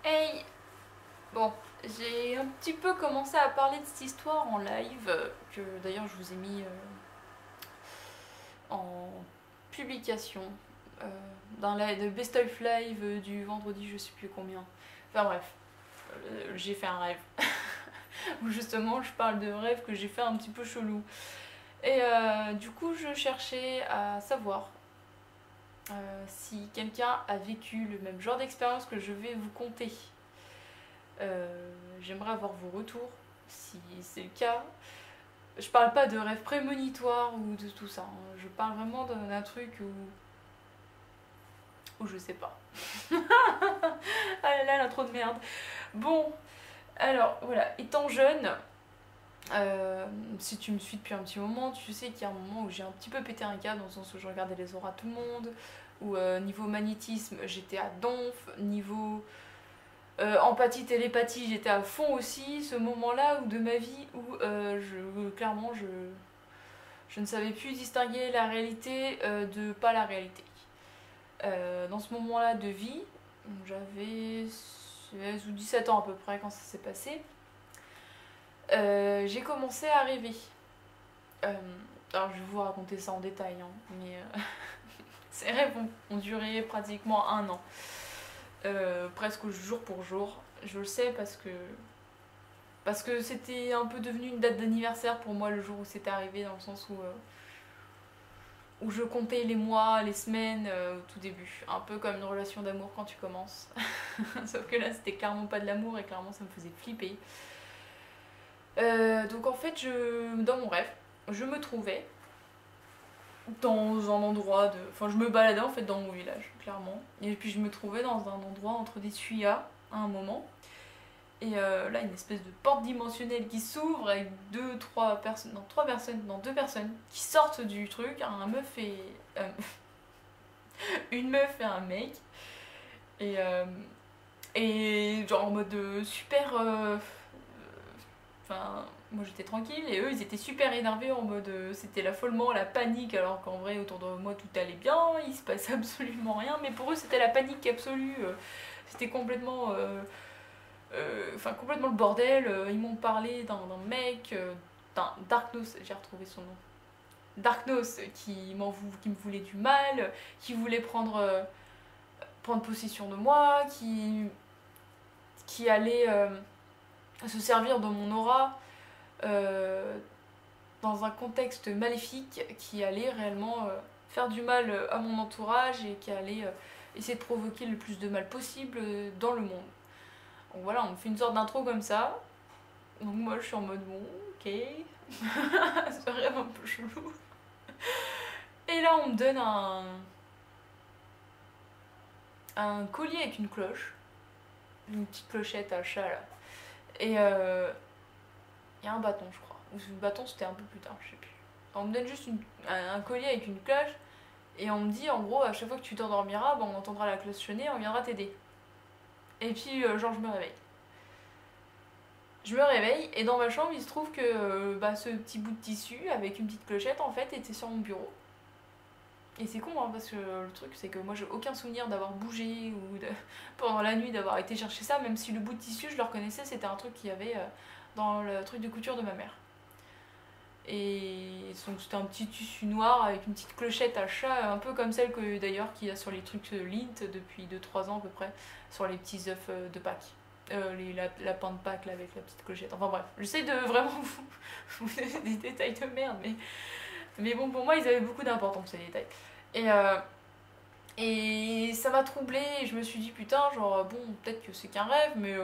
Hey! Bon, j'ai un petit peu commencé à parler de cette histoire en live, que d'ailleurs je vous ai mis en publication euh, dans la de Best of Live du vendredi, je sais plus combien. Enfin bref, j'ai fait un rêve. Où justement je parle de rêves que j'ai fait un petit peu chelou. Et du coup, je cherchais à savoir si quelqu'un a vécu le même genre d'expérience que je vais vous conter. J'aimerais avoir vos retours, si c'est le cas. Je parle pas de rêves prémonitoires ou de tout ça, hein. Je parle vraiment d'un truc où je sais pas. Ah là là, l'intro de merde. Bon, alors voilà, étant jeune, si tu me suis depuis un petit moment, tu sais qu'il y a un moment où j'ai un petit peu pété un câble, dans le sens où je regardais les auras de tout le monde, où niveau magnétisme, j'étais à donf, niveau empathie, télépathie, j'étais à fond aussi. Ce moment-là de ma vie où clairement je ne savais plus distinguer la réalité de pas la réalité. Dans ce moment-là de vie, j'avais 16 ou 17 ans à peu près quand ça s'est passé, j'ai commencé à rêver. Euh, alors je vais vous raconter ça en détail, hein, mais ces rêves ont duré pratiquement un an. Presque jour pour jour. Je le sais parce que c'était un peu devenu une date d'anniversaire pour moi le jour où c'était arrivé, dans le sens où je comptais les mois, les semaines au tout début. Un peu comme une relation d'amour quand tu commences. Sauf que là c'était clairement pas de l'amour et clairement ça me faisait flipper. Donc en fait, dans mon rêve, je me trouvais dans un endroit de... Enfin, je me baladais en fait dans mon village, clairement. Et puis je me trouvais dans un endroit entre des tuyas à un moment. Et là, une espèce de porte dimensionnelle qui s'ouvre avec trois personnes, non, deux personnes qui sortent du truc, un meuf et. Une meuf et un mec. Et, genre en mode super. Enfin, moi j'étais tranquille et eux ils étaient super énervés en mode c'était l'affolement, la panique, alors qu'en vrai autour de moi tout allait bien, il se passait absolument rien, mais pour eux c'était la panique absolue, c'était complètement. Enfin, complètement le bordel. Ils m'ont parlé d'un mec, d'un Darknos, j'ai retrouvé son nom. Darknos qui me voulait du mal, qui voulait prendre possession de moi, qui allait se servir de mon aura dans un contexte maléfique, qui allait réellement faire du mal à mon entourage et qui allait essayer de provoquer le plus de mal possible dans le monde. Donc voilà, on me fait une sorte d'intro comme ça. Donc moi je suis en mode bon, ok. Ça rêve un peu chelou. Et là on me donne un collier avec une cloche. Une petite clochette à chat là. Et il y a un bâton je crois. Ou le bâton c'était un peu plus tard, je sais plus. On me donne juste un collier avec une cloche. Et on me dit en gros à chaque fois que tu t'endormiras, on entendra la cloche sonner, on viendra t'aider. Et puis genre je me réveille. Je me réveille et dans ma chambre il se trouve que ce petit bout de tissu avec une petite clochette en fait était sur mon bureau. Et c'est con hein, parce que le truc c'est que moi j'ai aucun souvenir d'avoir bougé ou pendant la nuit d'avoir été chercher ça, même si le bout de tissu je le reconnaissais, c'était un truc qu'il y avait dans le truc de couture de ma mère. Et donc c'était un petit tissu noir avec une petite clochette à chat, un peu comme celle que d'ailleurs qu'il y a sur les trucs Lint depuis 2-3 ans à peu près, sur les petits œufs de Pâques. Les lapins de Pâques là, avec la petite clochette. Enfin bref, j'essaie de vraiment vous donner des détails de merde, mais bon, pour moi ils avaient beaucoup d'importance ces détails. Et ça m'a troublée et je me suis dit putain, genre bon, peut-être que c'est qu'un rêve, mais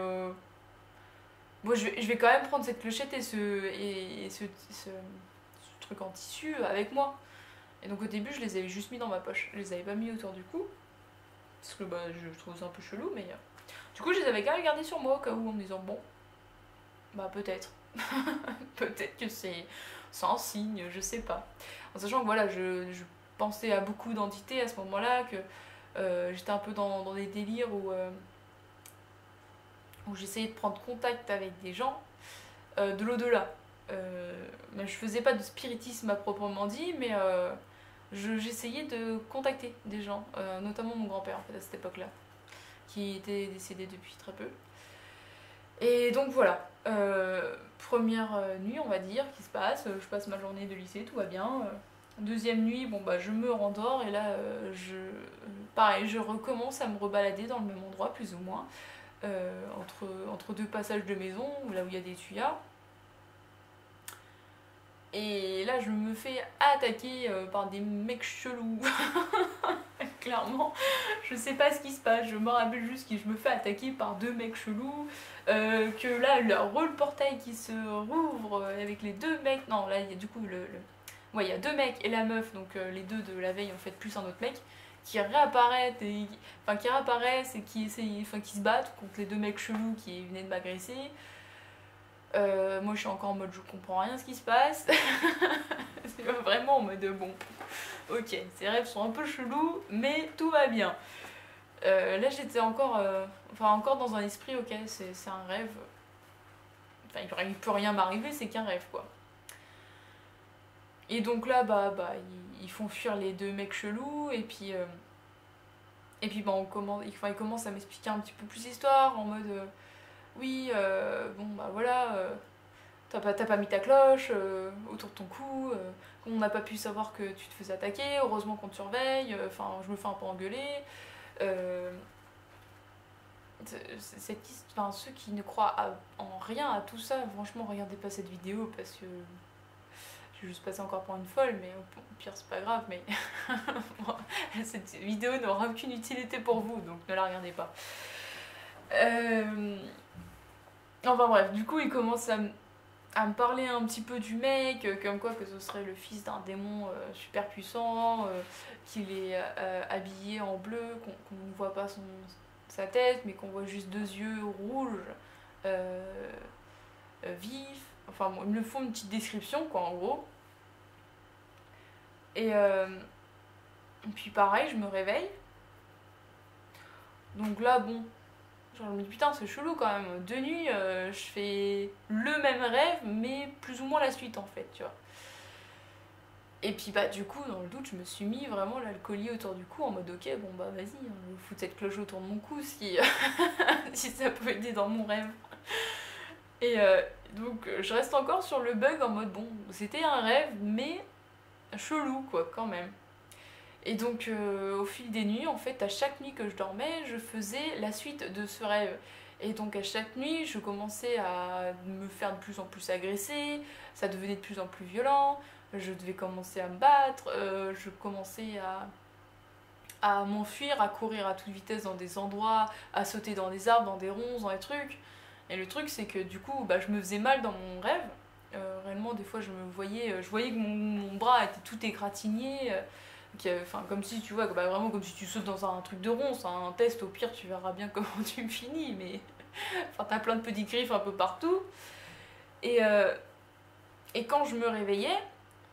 moi je vais quand même prendre cette clochette et ce truc en tissu avec moi. Et donc au début je les avais juste mis dans ma poche, je les avais pas mis autour du cou, parce que je trouve ça un peu chelou, mais du coup je les avais quand même gardés sur moi au cas où en me disant bon, bah peut-être. Peut-être que c'est un signe, je sais pas. En sachant que voilà, je pensais à beaucoup d'entités à ce moment-là, que j'étais un peu dans des délires où j'essayais de prendre contact avec des gens de l'au-delà. Mais je faisais pas de spiritisme à proprement dit, mais j'essayais de contacter des gens, notamment mon grand-père en fait à cette époque-là, qui était décédé depuis très peu. Et donc voilà, première nuit on va dire qui se passe, je passe ma journée de lycée, tout va bien. Deuxième nuit, bon bah je me rendors et là pareil, je recommence à me rebalader dans le même endroit plus ou moins, entre deux passages de maison, là où il y a des tuyas. Et là je me fais attaquer par des mecs chelous. Clairement, je sais pas ce qui se passe, je me rappelle juste que je me fais attaquer par deux mecs chelous, que là le portail qui se rouvre avec les deux mecs, non là il y a du coup ouais il y a deux mecs et la meuf, donc les deux de la veille en fait plus un autre mec, qui réapparaissent et qui essayent, enfin qui se battent contre les deux mecs chelous qui venaient de m'agresser. Moi je suis encore en mode je comprends rien ce qui se passe. C'est vraiment en mode bon, ok, ces rêves sont un peu chelous, mais tout va bien. Là j'étais encore, encore dans un esprit, ok, c'est un rêve. Enfin, il peut rien m'arriver, c'est qu'un rêve quoi. Et donc là, ils font fuir les deux mecs chelous, et puis ils commencent à m'expliquer un petit peu plus l'histoire, en mode, oui, bon bah voilà, t'as pas mis ta cloche autour de ton cou, on n'a pas pu savoir que tu te faisais attaquer, heureusement qu'on te surveille, je me fais un peu engueuler. Ceux qui ne croient en rien à tout ça, franchement regardez pas cette vidéo parce que je vais juste passer encore pour une folle, mais au pire c'est pas grave, mais cette vidéo n'aura aucune utilité pour vous, donc ne la regardez pas. Enfin bref, du coup il commence à me parler un petit peu du mec, comme quoi que ce serait le fils d'un démon super puissant, qu'il est habillé en bleu, qu'on ne voit pas sa tête, mais qu'on voit juste deux yeux rouges, vifs. Enfin bon, ils me font une petite description quoi en gros. Et puis pareil, je me réveille. Donc là bon, genre je me dis putain c'est chelou quand même, de nuit je fais le même rêve mais plus ou moins la suite en fait, tu vois. Et puis bah du coup dans le doute je me suis mis vraiment là le collier autour du cou en mode ok bon bah vas-y, je vais foutre cette cloche autour de mon cou si, si ça peut aider dans mon rêve. Et donc je reste encore sur le bug en mode bon c'était un rêve mais chelou quoi quand même. Et donc au fil des nuits, en fait, à chaque nuit que je dormais, je faisais la suite de ce rêve. Et donc à chaque nuit, je commençais à me faire de plus en plus agresser, ça devenait de plus en plus violent, je devais commencer à me battre, je commençais à m'enfuir, à courir à toute vitesse dans des endroits, à sauter dans des arbres, dans des ronces, dans des trucs. Et le truc, c'est que du coup, je me faisais mal dans mon rêve. Réellement, des fois, je voyais que mon bras était tout égratigné. Comme si tu vois, vraiment comme si tu sautes dans un truc de rond, c'est un test, au pire tu verras bien comment tu finis, mais t'as plein de petites griffes un peu partout. Et quand je me réveillais,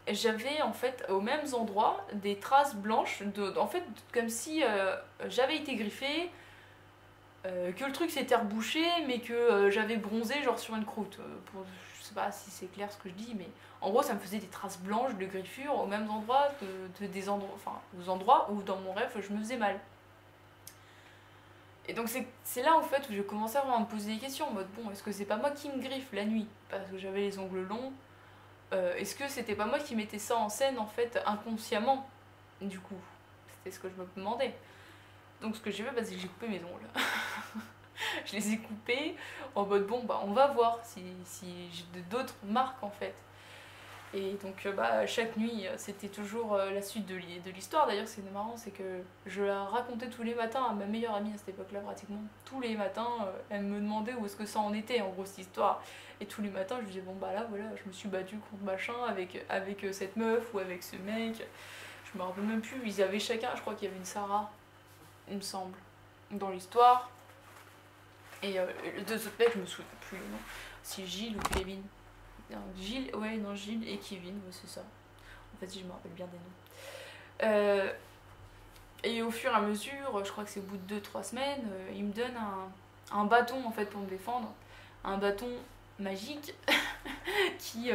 j'avais en fait aux mêmes endroits des traces blanches, en fait comme si j'avais été griffée, que le truc s'était rebouché, mais que j'avais bronzé genre sur une croûte. Je sais pas si c'est clair ce que je dis, mais en gros ça me faisait des traces blanches de griffures aux mêmes endroits, des endroits, aux endroits où dans mon rêve je me faisais mal. Et donc c'est là en fait où je commençais vraiment à me poser des questions en mode bon, est-ce que c'est pas moi qui me griffe la nuit parce que j'avais les ongles longs, est-ce que c'était pas moi qui mettais ça en scène en fait inconsciemment du coup, c'était ce que je me demandais. Donc ce que j'ai fait, c'est que j'ai coupé mes ongles. Je les ai coupés en mode bon on va voir si j'ai d'autres marques en fait. Et donc chaque nuit c'était toujours la suite de l'histoire. D'ailleurs c'est marrant, c'est que je la racontais tous les matins à ma meilleure amie à cette époque là, pratiquement tous les matins. Elle me demandait où est-ce que ça en était en gros cette histoire, et tous les matins je lui disais bon là voilà, je me suis battue contre machin avec cette meuf ou avec ce mec, je me rappelle même plus. Ils avaient chacun, je crois qu'il y avait une Sarah il me semble dans l'histoire. Et les deux autres mecs, je me souviens plus le nom. Si Gilles ou Kevin. Non, Gilles, ouais, non, Gilles et Kevin, ouais, c'est ça. En fait, si je me rappelle bien des noms. Et au fur et à mesure, je crois que c'est au bout de 2-3 semaines, il me donne un bâton en fait pour me défendre. Un bâton magique qui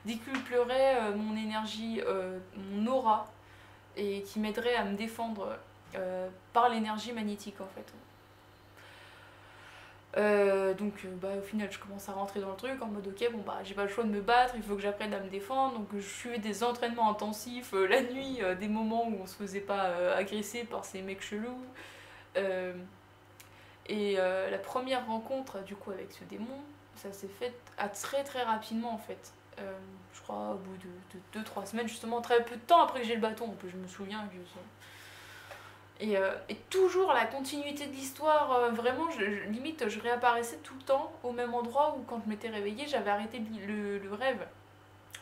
décuplerait mon énergie, mon aura, et qui m'aiderait à me défendre par l'énergie magnétique en fait. Donc au final je commence à rentrer dans le truc en mode ok bon bah j'ai pas le choix de me battre, il faut que j'apprenne à me défendre, donc je suivais des entraînements intensifs la nuit, des moments où on se faisait pas agresser par ces mecs chelous. Euh, la première rencontre du coup avec ce démon, ça s'est fait très très rapidement en fait. Je crois au bout de 2-3 semaines, justement très peu de temps après que j'ai le bâton, en plus je me souviens que et toujours la continuité de l'histoire, vraiment, limite, je réapparaissais tout le temps au même endroit où quand je m'étais réveillée, j'avais arrêté le rêve.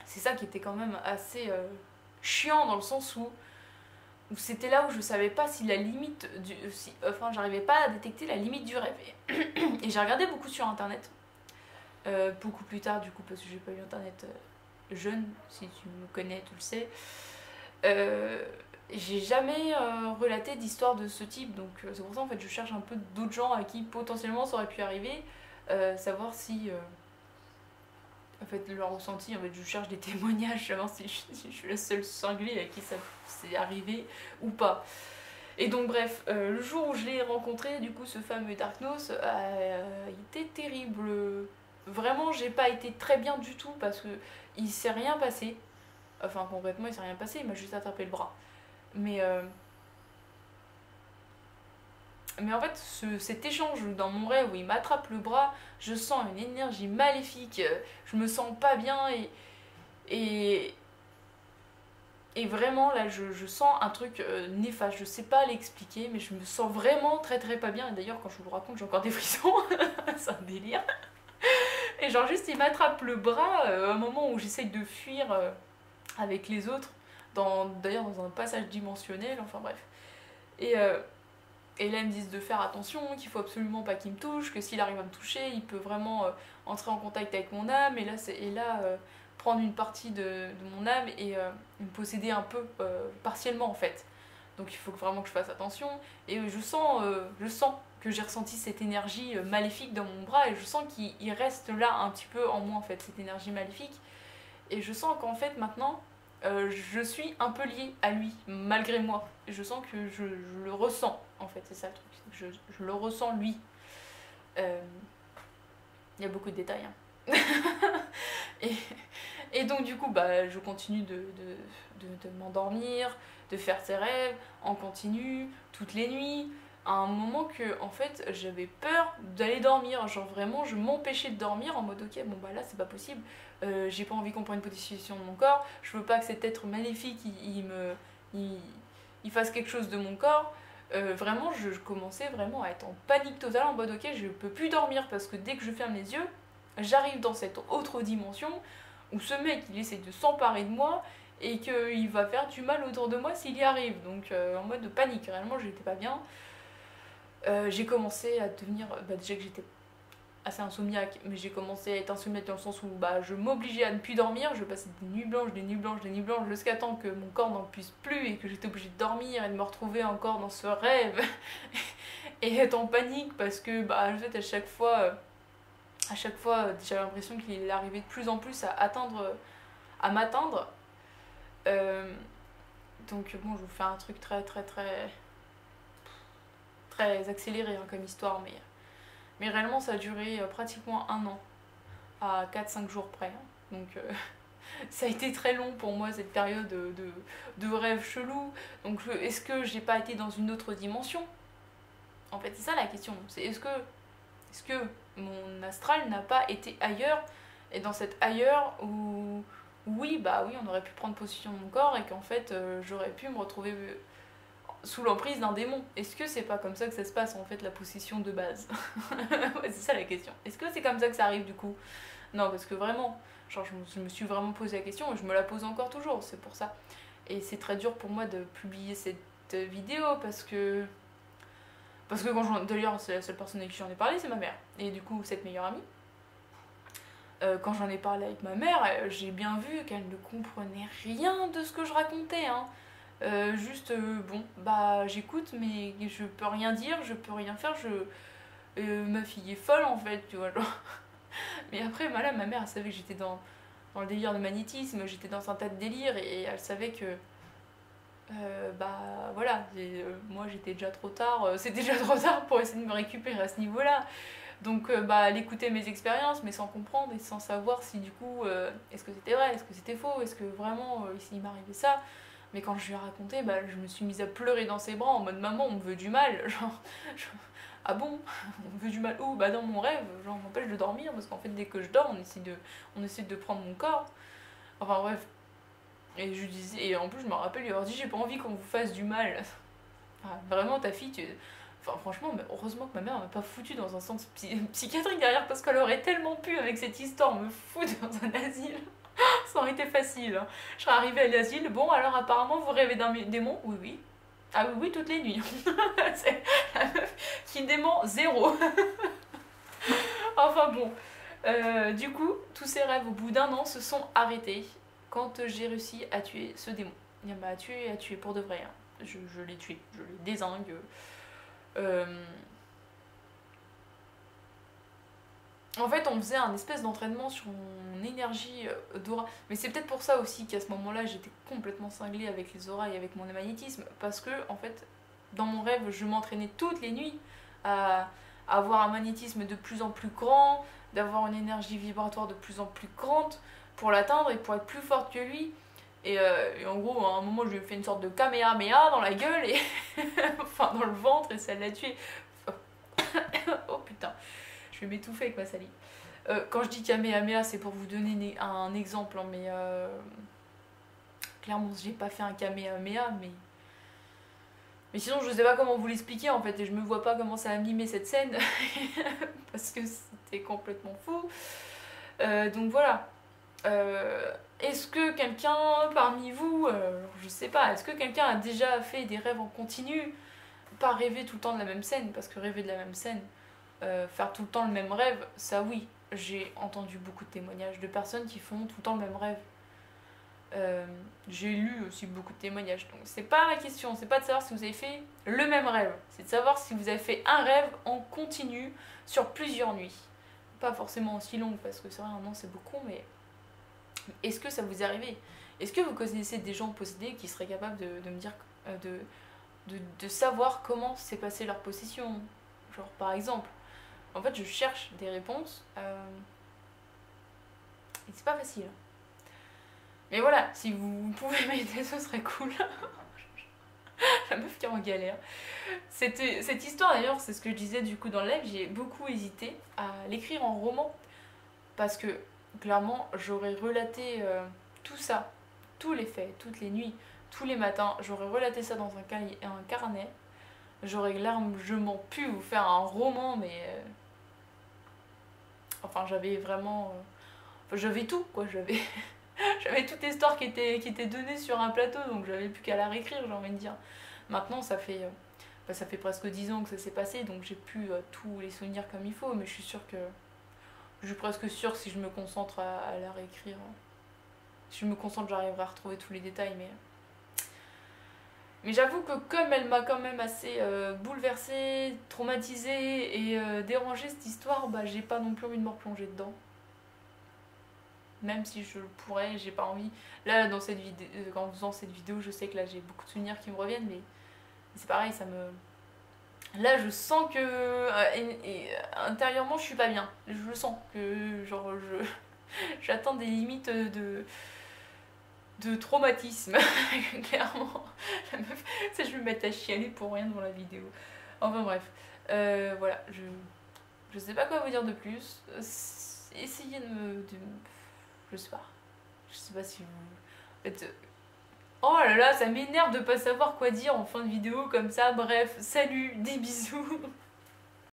C'est ça qui était quand même assez chiant dans le sens où c'était là où je savais pas si la limite enfin, j'arrivais pas à détecter la limite du rêve. Et j'ai regardé beaucoup sur internet, beaucoup plus tard du coup, parce que j'ai pas eu internet jeune, si tu me connais, tu le sais. J'ai jamais relaté d'histoire de ce type, donc c'est pour ça en fait je cherche un peu d'autres gens à qui potentiellement ça aurait pu arriver, savoir si en fait leur ressenti, en fait je cherche des témoignages, savoir si je suis la seule cinglée à qui ça s'est arrivé ou pas. Et donc bref, le jour où je l'ai rencontré, du coup ce fameux Darknos, il était terrible. Vraiment j'ai pas été très bien du tout parce que il s'est rien passé. Enfin concrètement il s'est rien passé, il m'a juste attrapé le bras. Mais, euh, mais en fait, cet échange dans mon rêve où il m'attrape le bras, je sens une énergie maléfique, je me sens pas bien et, et vraiment là je sens un truc néfaste, je sais pas l'expliquer, mais je me sens vraiment très très pas bien. Et d'ailleurs, quand je vous le raconte, j'ai encore des frissons, c'est un délire. Et genre, juste il m'attrape le bras à un moment où j'essaye de fuir avec les autres, d'ailleurs dans un passage dimensionnel, enfin bref. Et, euh, Et là, ils me disent de faire attention, qu'il faut absolument pas qu'il me touche, que s'il arrive à me toucher, il peut vraiment entrer en contact avec mon âme, et là, prendre une partie de mon âme et me posséder un peu, partiellement en fait. Donc il faut vraiment que je fasse attention. Et je sens que j'ai ressenti cette énergie maléfique dans mon bras, et je sens qu'il reste là un petit peu en moi en fait, cette énergie maléfique. Et je sens qu'en fait maintenant, je suis un peu liée à lui, malgré moi. Je sens que je le ressens, en fait, c'est ça le truc. Je le ressens lui. Euh, Il y a beaucoup de détails. Hein. et, et donc, du coup, bah, je continue de m'endormir, de faire ses rêves, en continu, toutes les nuits. À un moment que, en fait, j'avais peur d'aller dormir. Genre, vraiment, je m'empêchais de dormir en mode, ok, bon, bah là, c'est pas possible. J'ai pas envie qu'on prenne possession de mon corps. Je veux pas que cet être maléfique, il fasse quelque chose de mon corps. Vraiment, je commençais vraiment à être en panique totale, en mode ok, je peux plus dormir parce que dès que je ferme les yeux, j'arrive dans cette autre dimension où ce mec il essaie de s'emparer de moi et qu'il va faire du mal autour de moi s'il y arrive. Donc en mode de panique, réellement j'étais pas bien. J'ai commencé à devenir, déjà que j'étais assez insomniaque, mais j'ai commencé à être insomniaque dans le sens où je m'obligeais à ne plus dormir, je passais des nuits blanches, des nuits blanches, des nuits blanches, jusqu'à temps que mon corps n'en puisse plus et que j'étais obligée de dormir et de me retrouver encore dans ce rêve et être en panique parce que en fait à chaque fois j'avais l'impression qu'il arrivait de plus en plus à m'atteindre. Donc bon, je vous fais un truc très très très très accéléré hein, comme histoire, mais réellement, ça a duré pratiquement un an, à 4-5 jours près. Hein. Donc, ça a été très long pour moi, cette période de rêve chelou. Donc, est-ce que j'ai pas été dans une autre dimension? En fait, c'est ça la question. C'est est-ce que mon astral n'a pas été ailleurs? Et dans cet ailleurs où, oui, on aurait pu prendre possession de mon corps et qu'en fait, j'aurais pu me retrouver sous l'emprise d'un démon. Est-ce que c'est pas comme ça que ça se passe en fait la possession de base? Ouais, c'est ça la question. Est-ce que c'est comme ça que ça arrive du coup? Non, parce que vraiment, genre je me suis vraiment posé la question et je me la pose encore toujours, c'est pour ça. Et c'est très dur pour moi de publier cette vidéo parce que d'ailleurs c'est la seule personne avec qui j'en ai parlé, c'est ma mère. Et du coup cette meilleure amie. Quand j'en ai parlé avec ma mère, j'ai bien vu qu'elle ne comprenait rien de ce que je racontais, hein. Bon, j'écoute, mais je peux rien dire, je peux rien faire, ma fille est folle en fait, tu vois, genre. Mais après, là, ma mère, elle savait que j'étais dans le délire de magnétisme, j'étais dans un tas de délires, et elle savait que, voilà, moi j'étais déjà trop tard, c'était déjà trop tard pour essayer de me récupérer à ce niveau-là. Donc bah, elle écoutait mes expériences, mais sans comprendre et sans savoir si du coup, est-ce que c'était vrai, est-ce que c'était faux, est-ce que vraiment il m'arrivait ça. Mais quand je lui ai raconté, bah, je me suis mise à pleurer dans ses bras en mode maman, on me veut du mal. Genre, ah bon, on me veut du mal où? Bah dans mon rêve, genre on m'empêche de dormir parce qu'en fait dès que je dors, on essaie de prendre mon corps. Enfin bref. Et je lui disais, et en plus je me rappelle lui avoir dit j'ai pas envie qu'on vous fasse du mal. Enfin, vraiment ta fille, enfin franchement, mais heureusement que ma mère m'a pas foutu dans un centre psychiatrique derrière parce qu'elle aurait tellement pu avec cette histoire me foutre dans un asile. Ça aurait été facile. Hein. Je serais arrivée à l'asile, bon alors apparemment vous rêvez d'un démon? Oui oui. Ah oui oui, toutes les nuits. C'est la meuf qui dément zéro. Enfin bon. Du coup, tous ces rêves au bout d'un an se sont arrêtés quand j'ai réussi à tuer ce démon. Il m'a tué et à tuer pour de vrai. Hein. Je l'ai tué, je l'ai dézingue. En fait, on faisait un espèce d'entraînement sur mon énergie d'aura. Mais c'est peut-être pour ça aussi qu'à ce moment-là, j'étais complètement cinglée avec les auras et avec mon magnétisme. Parce que, en fait, dans mon rêve, je m'entraînais toutes les nuits à avoir un magnétisme de plus en plus grand, d'avoir une énergie vibratoire de plus en plus grande pour l'atteindre et pour être plus forte que lui. Et en gros, à un moment, je lui ai fait une sorte de kamehameha dans la gueule, et enfin dans le ventre, et ça l'a tué. Oh putain, je vais m'étouffer avec ma salive. Quand je dis kamehameha, c'est pour vous donner un exemple, hein, mais clairement, j'ai pas fait un kamehameha, mais sinon, je sais pas comment vous l'expliquer en fait, et je me vois pas comment ça a mimé cette scène, parce que c'était complètement fou. Donc voilà. Est-ce que quelqu'un parmi vous, je sais pas, est-ce que quelqu'un a déjà fait des rêves en continu? Pas rêver tout le temps de la même scène, parce que rêver de la même scène, faire tout le temps le même rêve, ça oui, j'ai entendu beaucoup de témoignages de personnes qui font tout le temps le même rêve. J'ai lu aussi beaucoup de témoignages, donc c'est pas la question, c'est pas de savoir si vous avez fait le même rêve, c'est de savoir si vous avez fait un rêve en continu sur plusieurs nuits. Pas forcément aussi long, parce que c'est vrai, un an c'est beaucoup, mais est-ce que ça vous est arrivé? Est-ce que vous connaissez des gens possédés qui seraient capables de me dire, de savoir comment s'est passée leur possession? Genre par exemple, en fait je cherche des réponses, et c'est pas facile. Mais voilà, si vous pouvez m'aider, ce serait cool. La meuf qui est en galère. Cette histoire d'ailleurs, c'est ce que je disais du coup dans le live, j'ai beaucoup hésité à l'écrire en roman. Parce que clairement, j'aurais relaté tout ça, tous les faits, toutes les nuits, tous les matins, j'aurais relaté ça dans un carnet. J'aurais largement pu vous faire un roman, mais... Enfin, j'avais vraiment... Enfin, j'avais tout, quoi, j'avais... J'avais toute l'histoire qui était donnée sur un plateau, donc j'avais plus qu'à la réécrire, j'ai envie de dire. Maintenant, ça fait presque 10 ans que ça s'est passé, donc j'ai plus tous les souvenirs comme il faut, mais je suis sûre que... Je suis presque sûre, si je me concentre à la réécrire, si je me concentre, j'arriverai à retrouver tous les détails, mais j'avoue que comme elle m'a quand même assez bouleversée, traumatisée et dérangée cette histoire, bah j'ai pas non plus envie de me replonger dedans. Même si je le pourrais, j'ai pas envie. Là, dans cette vidéo, en faisant cette vidéo, je sais que là j'ai beaucoup de souvenirs qui me reviennent, mais c'est pareil, ça me... Là, je sens que intérieurement, je suis pas bien. Je le sens que genre j'atteins des limites de traumatisme. Clairement, la meuf, je vais me mettre à chialer pour rien devant la vidéo. Enfin bref, voilà, je sais pas quoi vous dire de plus. Essayez je sais pas si vous... En fait, oh là là, ça m'énerve de pas savoir quoi dire en fin de vidéo comme ça. Bref, salut, des bisous.